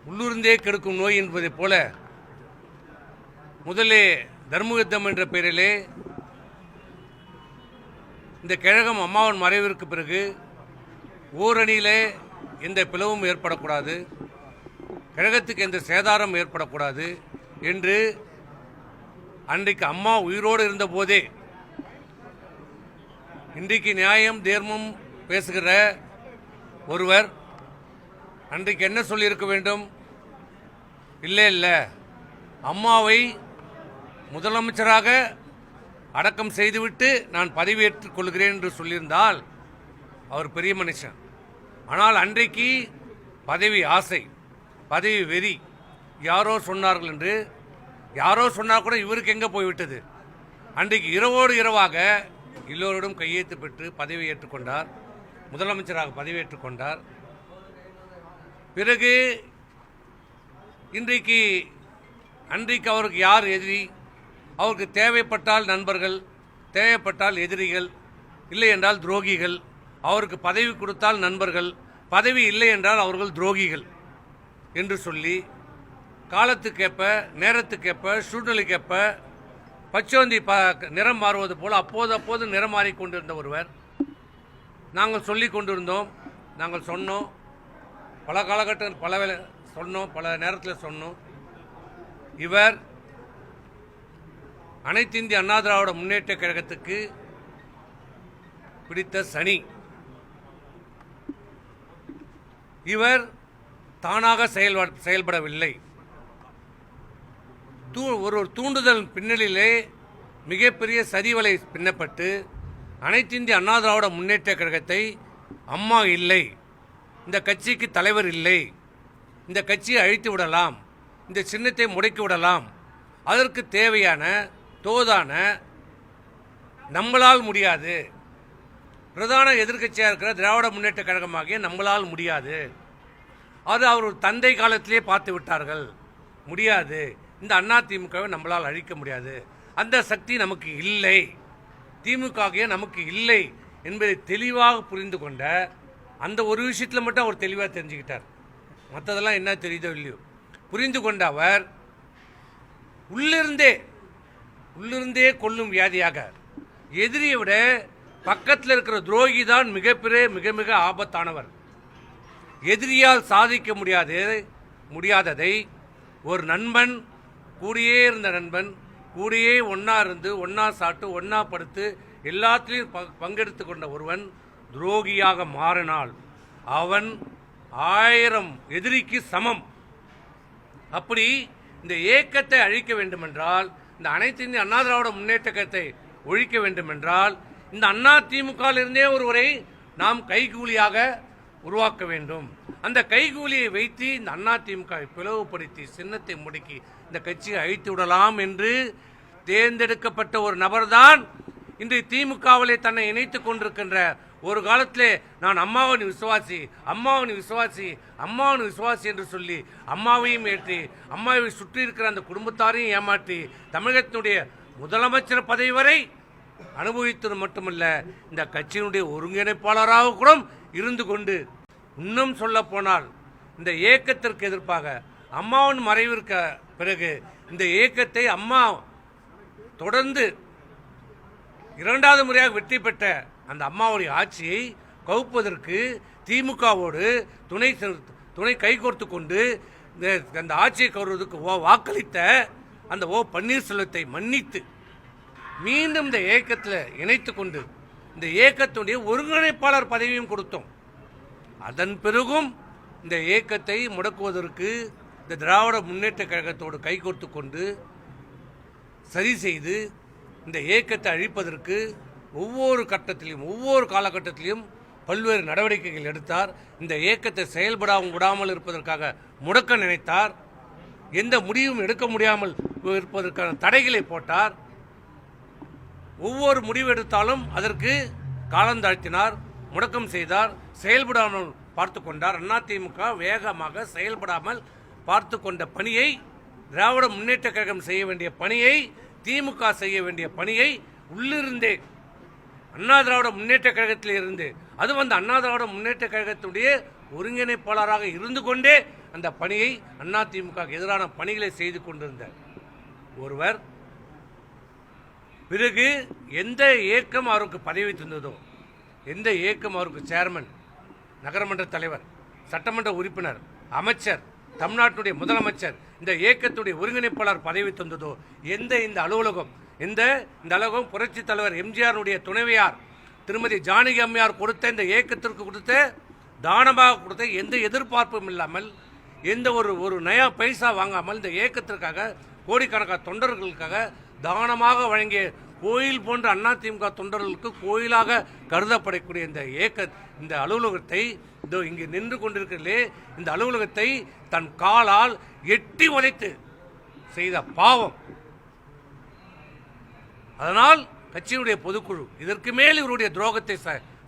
உள்ளூர்ந்தே கெடுக்கும் நோய் என்பதைப் போல முதலே தர்மயுத்தம் என்ற பெயரிலே இந்த கழகம் அம்மாவின் மறைவிற்கு பிறகு ஓரணியிலே எந்த பிளவும் ஏற்படக்கூடாது, கழகத்துக்கு எந்த சேதாரம் ஏற்படக்கூடாது என்று அன்றைக்கு அம்மா உயிரோடு இருந்தபோதே இன்றைக்கு நியாயம் தர்மம் பேசுகிற ஒருவர் அன்றைக்கு என்ன சொல்லியிருக்க வேண்டும்? இல்லை அம்மாவை முதலமைச்சராக அடக்கம் செய்துவிட்டு நான் பதவியேற்றுக் கொள்கிறேன் என்று சொல்லியிருந்தால் அவர் பெரிய மனுஷன். ஆனால் அன்றைக்கு பதவி ஆசை, பதவி வெறி, யாரோ சொன்னார்கள் என்று யாரோ சொன்னால் கூட இவருக்கு எங்கே போய்விட்டது. அன்றைக்கு இரவோடு இரவாக எல்லோரிடம் கையெழுத்து பெற்று பதவி ஏற்றுக்கொண்டார், முதலமைச்சராக பதவியேற்றுக் கொண்டார். பிறகு அன்றைக்கு அவருக்கு யார் எதிரி? அவருக்கு தேவைப்பட்டால் நண்பர்கள், தேவைப்பட்டால் எதிரிகள், இல்லை என்றால் துரோகிகள். அவருக்கு பதவி கொடுத்தால் நண்பர்கள், பதவி இல்லை என்றால் அவர்கள் துரோகிகள் என்று சொல்லி காலத்துக்கேற்ப, நேரத்துக்கேற்ப, சூழ்நிலைக்கேற்ப பச்சோந்தி நிறம் மாறுவது போல் அப்போது நிறம் மாறிக்கொண்டிருந்த ஒருவர். நாங்கள் சொல்லி கொண்டிருந்தோம், நாங்கள் சொன்னோம், பல காலகட்டம் பல நேரத்தில் சொன்னோம். இவர் அனைத்து இந்திய அண்ணா திராவிட முன்னேற்ற கழகத்துக்கு பிடித்த சனி. இவர் தானாக செயல்படவில்லை. ஒரு தூண்டுதல் பின்னணியிலே மிகப்பெரிய சதிவலை பின்னப்பட்டு அனைத்து இந்திய அண்ணா திராவிட முன்னேற்ற கழகத்தை அம்மா இல்லை, இந்த கட்சிக்கு தலைவர் இல்லை, இந்த கட்சியை அழித்து விடலாம், இந்த சின்னத்தை முடக்கி விடலாம், அதற்கு தேவையான தோதான நம்மளால் முடியாது, பிரதான எதிர்க்கட்சியாக இருக்கிற திராவிட முன்னேற்ற கழகமாகிய நம்மளால் முடியாது, அது அவர் தந்தை காலத்திலே பார்த்து விட்டார்கள், முடியாது, இந்த அண்ணா திமுகவை நம்மளால் அழிக்க முடியாது, அந்த சக்தி நமக்கு இல்லை, திமுக நமக்கு இல்லை என்பதை தெளிவாக புரிந்து கொண்ட அந்த ஒரு விஷயத்தில் மட்டும் அவர் தெளிவாக தெரிஞ்சுக்கிட்டார். மற்றதெல்லாம் என்ன தெரியுதோ இல்லையோ புரிந்து கொண்ட அவர் உள்ளிருந்தே கொல்லும் வியாதியாக எதிரியை விட பக்கத்தில் இருக்கிற துரோகி தான் மிக மிக ஆபத்தானவர். எதிரியால் சாதிக்க முடியாததை ஒரு நண்பன், கூடியே இருந்த நண்பன், கூடியே ஒன்னா இருந்து ஒன்னா சாப்பிட்டு ஒன்னா படுத்து எல்லாத்திலையும் பங்கெடுத்து கொண்ட ஒருவன் துரோகியாக மாறினால் அவன் 1000 எதிரிக்கு சமம். அப்படி இந்த இயக்கத்தை அழிக்க வேண்டுமென்றால், இந்த அனைத்து இந்திய அண்ணா திராவிட முன்னேற்ற கழகத்தை ஒழிக்க வேண்டுமென்றால், இந்த அண்ணா திமுகவிலிருந்தே ஒருவரை நாம் கைகூலியாக உருவாக்க வேண்டும். அந்த கைகூலியை வைத்து இந்த அண்ணா திமுகவை பிளவுபடுத்தி சின்னத்தை முடக்கி இந்த கட்சியை அழித்து விடலாம் என்று தேர்ந்தெடுக்கப்பட்ட ஒரு நபர்தான் இன்று திமுகவிலே தன்னை இணைத்துக் கொண்டிருக்கின்ற. ஒரு காலத்திலே நான் அம்மாவின் விசுவாசி என்று சொல்லி அம்மாவையும் ஏற்றி அம்மாவை சுற்றி இருக்கிற அந்த குடும்பத்தாரையும் ஏமாற்றி தமிழகத்தினுடைய முதலமைச்சர் பதவி வரை அனுபவித்தது மட்டுமல்ல, இந்த கட்சியினுடைய ஒருங்கிணைப்பாளராக கூட இருந்து கொண்டு, இன்னும் சொல்ல போனால் இந்த இயக்கத்திற்கு எதிர்ப்பாக அம்மாவின் மறைவிற்கு பிறகு இந்த இயக்கத்தை அம்மா தொடர்ந்து 2வது முறையாக வெற்றி பெற்ற அந்த அம்மாவுடைய ஆட்சியை கவுப்பதற்கு திமுகவோடு துணை கைகோர்த்து கொண்டு அந்த ஆட்சியை கவுறுவதற்கு வாக்களித்த அந்த பன்னீர்செல்வத்தை மன்னித்து மீண்டும் இந்த இயக்கத்தில் இணைத்து கொண்டு இந்த இயக்கத்துடைய ஒருங்கிணைப்பாளர் பதவியும் கொடுத்தோம். அதன் பிறகும் இந்த இயக்கத்தை முடக்குவதற்கு இந்த திராவிட முன்னேற்ற கழகத்தோடு கைகோர்த்து கொண்டு சரி செய்து இந்த இயக்கத்தை அழிப்பதற்கு ஒவ்வொரு காலகட்டத்திலும் பல்வேறு நடவடிக்கைகள் எடுத்தார். இந்த இயக்கத்தை விடாமல் இருப்பதற்காக முடக்க நினைத்தார். எந்த முடிவும் எடுக்க முடியாமல் இருப்பதற்கான தடைகளை போட்டார். ஒவ்வொரு முடிவு எடுத்தாலும் அதற்கு காலந்தாழ்த்தினார், முடக்கம் செய்தார், செயல்படாமல் பார்த்து கொண்டார். அதிமுக வேகமாக செயல்படாமல் பார்த்து கொண்ட பணியை, திராவிட முன்னேற்ற கழகம் செய்ய வேண்டிய பணியை, திமுக செய்ய வேண்டிய பணியை உள்ளிருந்தே அண்ணா திராவிட முன்னேற்ற கழகத்தில் இருந்து, அது அண்ணா திராவிட முன்னேற்ற கழகத்துடைய ஒருங்கிணைப்பாளராக இருந்து கொண்டே அந்த பணியை அதிமுக எதிரான பணிகளை செய்து கொண்டிருந்த ஒருவர் பிறகு எந்த இயக்கம் அவருக்கு பதவி தந்ததோ, எந்த இயக்கம் அவருக்கு சேர்மன், நகரமன்ற தலைவர், சட்டமன்ற உறுப்பினர், அமைச்சர், தமிழ்நாட்டுடைய முதலமைச்சர், இந்த இயக்கத்துடைய ஒருங்கிணைப்பாளர் பதவி தந்ததோ, இந்த அலுவலகம் இந்த அலுவலகம் புரட்சி தலைவர் எம்ஜிஆருடைய துணைவியார் திருமதி ஜானகி அம்மையார் கொடுத்த இந்த இயக்கத்திற்கு கொடுத்த தானமாக கொடுத்த எந்த எதிர்பார்ப்பும் இல்லாமல் எந்த ஒரு நயா பைசா வாங்காமல் இந்த இயக்கத்திற்காக கோடிக்கணக்கான தொண்டர்களுக்காக தானமாக வழங்கிய கோயில் போன்ற அதிமுக தொண்டர்களுக்கு கோயிலாக கருதப்படக்கூடிய இந்த அலுவலகத்தை இங்கு நின்று கொண்டிருக்கிறே இந்த அலுவலகத்தை தன் காலால் எட்டி உதைத்து செய்த பாவம். அதனால் கட்சியுடைய பொதுக்குழு இதற்கு மேல் இவருடைய துரோகத்தை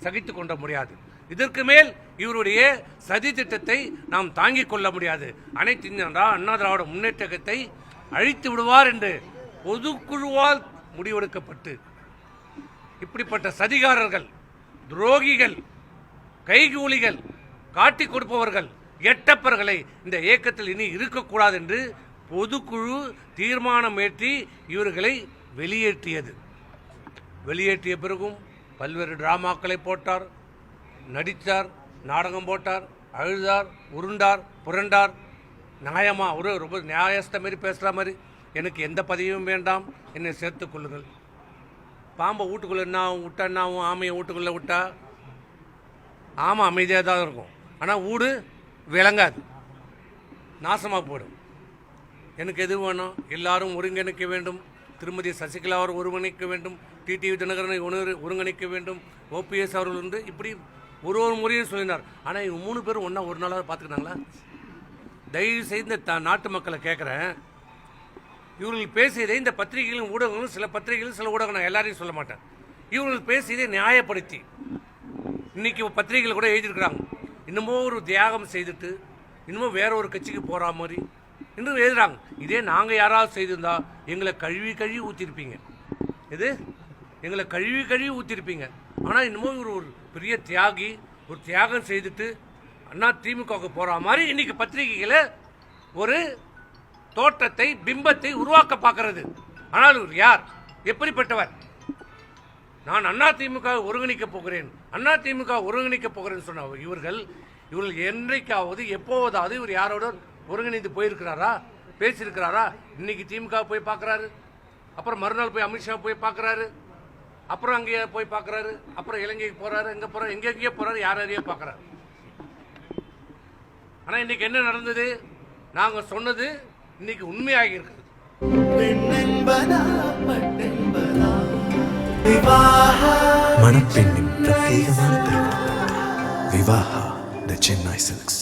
சகித்துக் கொள்ள முடியாது. இதற்கு மேல் இவருடைய சதி திட்டத்தை நாம் தாங்கிக் கொள்ள முடியாது. அனைத்து அண்ணா திராவிட முன்னேற்றத்தை அழித்து விடுவார் என்று பொதுக்குழுவால் முடிவெடுக்கப்பட்டு இப்படிப்பட்ட சதிகாரர்கள், துரோகிகள், கைகூலிகள், காட்டிக் கொடுப்பவர்கள், எட்டப்பர்களை இந்த இயக்கத்தில் இனி இருக்கக்கூடாது என்று பொதுக்குழு தீர்மானம் ஏற்றி இவர்களை வெளியேற்றிய பிறகும் பல்வேறு டிராமாக்களை போட்டார், நடித்தார், நாடகம் போட்டார், அழுதார், உருண்டார், புரண்டார். நியாயமா ரொம்ப நியாயஸ்த மாதிரி பேசுகிற மாதிரி எனக்கு எந்த பதவியும் வேண்டாம், என்னை சேர்த்துக் கொள்ளுங்கள். பாம்பை வீட்டுக்குள்ளே என்னாகும், ஆமையை வீட்டுக்குள்ளே விட்டா ஆமாம் அமைதியாக தான் இருக்கும், ஆனால் வீடு விளங்காது, நாசமாக போயிடும். எனக்கு எது வேணும்? எல்லாரும் ஒருங்கிணைக்க வேண்டும். திருமதி சசிகலா அவர் ஒருங்கிணைக்க வேண்டும், டிடிவி தினகரனை ஒருங்கிணைக்க வேண்டும், ஓபிஎஸ் அவர்கள் வந்து இப்படி ஒரு முறையும் சொல்லினார். ஆனால் இவங்க 3 பேரும் ஒன்றா ஒரு நாளாக பார்த்துக்கிட்டாங்களா? தயவு செய்து இந்த நாட்டு மக்களை கேட்குறேன், இவர்கள் பேசியதை இந்த பத்திரிகைகளும் ஊடகங்களும் சில பத்திரிகைகளும் சில ஊடகம், நான் எல்லாரையும் சொல்ல மாட்டேன், இவர்கள் பேசியதை நியாயப்படுத்தி இன்னைக்கு பத்திரிகைகள் கூட எழுதியிருக்கிறாங்க, இன்னமும் ஒரு தியாகம் செய்துட்டு இன்னமும் வேற ஒரு கட்சிக்கு போகிற மாதிரி இன்னும் எழுதுறாங்க. இதே நாங்கள் யாராவது செய்திருந்தா எங்களை கழுவி ஊற்றிருப்பீங்க, எங்களை கழுவி ஊற்றிருப்பீங்க. ஆனால் இன்னமும் ஒரு பெரிய தியாகி, ஒரு தியாகம் செய்துட்டு அதிமுகவுக்கு போகிற மாதிரி இன்னைக்கு பத்திரிகைகளை ஒரு தோற்றத்தை, பிம்பத்தை உருவாக்க பார்க்கறது. ஆனால் இவர் யார், எப்படிப்பட்டவர்? நான் அதிமுக ஒருங்கிணைக்க போகிறேன் சொன்ன இவர்கள் என்றைக்காவது எப்போதாவது இவர் யாரோட ஒருங்கிணைந்து போயிருக்கிறாரா, பேசியிருக்கிறாரா? இன்னைக்கு திமுக போய் பார்க்குறாரு, அப்புறம் மறுநாள் போய் அமித்ஷா போய் பார்க்குறாரு, அப்புறம் அங்கேயே போய் பார்க்குறாரு, அப்புறம் இலங்கைக்கு போகிறாரு, எங்கேயோ போகிறாரு, யாரையோ பார்க்குறாரு. ஆனால் இன்னைக்கு என்ன நடந்தது? நாங்கள் சொன்னது இன்னைக்கு உண்மையாகி இருக்குது. மணப்பெண்ணின் பிரத்யேகமான திருமணம் விவாஹா தி சென்னை சில்க்ஸ்.